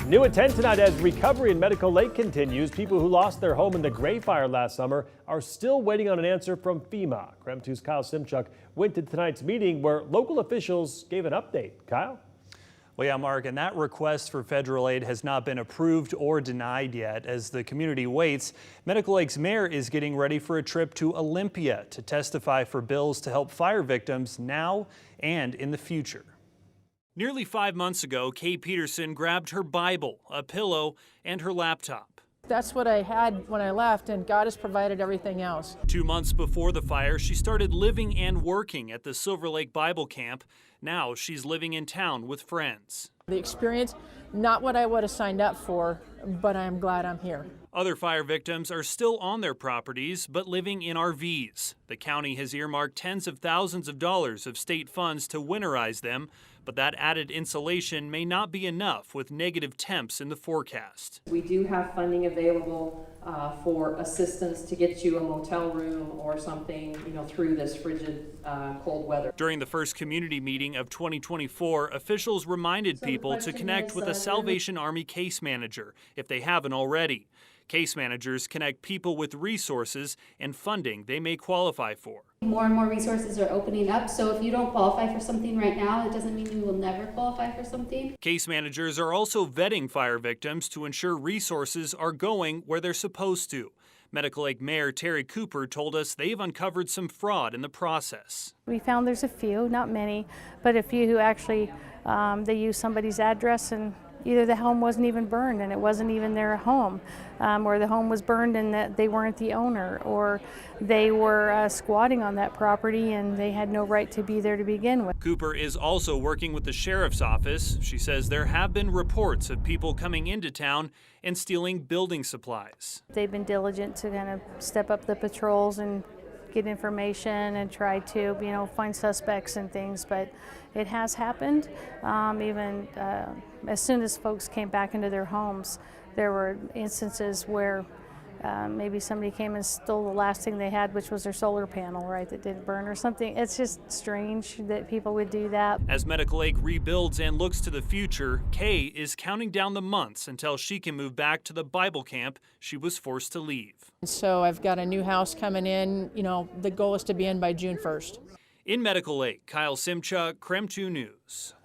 New at 10 tonight as recovery in Medical Lake continues. People who lost their home in the Gray Fire last summer are still waiting on an answer from FEMA. KREM 2's Kyle Simchuk went to tonight's meeting where local officials gave an update. Kyle? Well, yeah, Mark, and that request for federal aid has not been approved or denied yet. As the community waits, Medical Lake's mayor is getting ready for a trip to Olympia to testify for bills to help fire victims now and in the future. Nearly 5 months ago, Kay Peterson grabbed her Bible, a pillow, and her laptop. That's what I had when I left, and God has provided everything else. 2 months before the fire, she started living and working at the Silver Lake Bible Camp. Now she's living in town with friends. The experience, not what I would have signed up for, but I'm glad I'm here. Other fire victims are still on their properties, but living in RVs. The county has earmarked tens of thousands of dollars of state funds to winterize them, but that added insulation may not be enough with negative temps in the forecast. We do have funding available for assistance to get you a motel room or something, through this frigid, cold weather. During the first community meeting of 2024, officials reminded people to connect with a Salvation Army case manager if they haven't already. Case managers connect people with resources and funding they may qualify for. More and more resources are opening up, so if you don't qualify for something right now, it doesn't mean you will never qualify for something. Case managers are also vetting fire victims to ensure resources are going where they're supposed to. Medical Lake Mayor Terry Cooper told us they've uncovered some fraud in the process. We found there's a few, not many, but a few who actually they use somebody's address, and either the home wasn't even burned and it wasn't even their home, or the home was burned and that they weren't the owner, or they were squatting on that property and they had no right to be there to begin with. Cooper is also working with the sheriff's office. She says there have been reports of people coming into town and stealing building supplies. They've been diligent to kind of step up the patrols and get information and try to, find suspects and things, but it has happened. Even as soon as folks came back into their homes, there were instances where maybe somebody came and stole the last thing they had, which was their solar panel, right, that didn't burn or something. It's just strange that people would do that. As Medical Lake rebuilds and looks to the future, Kay is counting down the months until she can move back to the Bible camp she was forced to leave. So I've got a new house coming in. The goal is to be in by June 1st. In Medical Lake, Kyle Simchuk, KREM 2 News.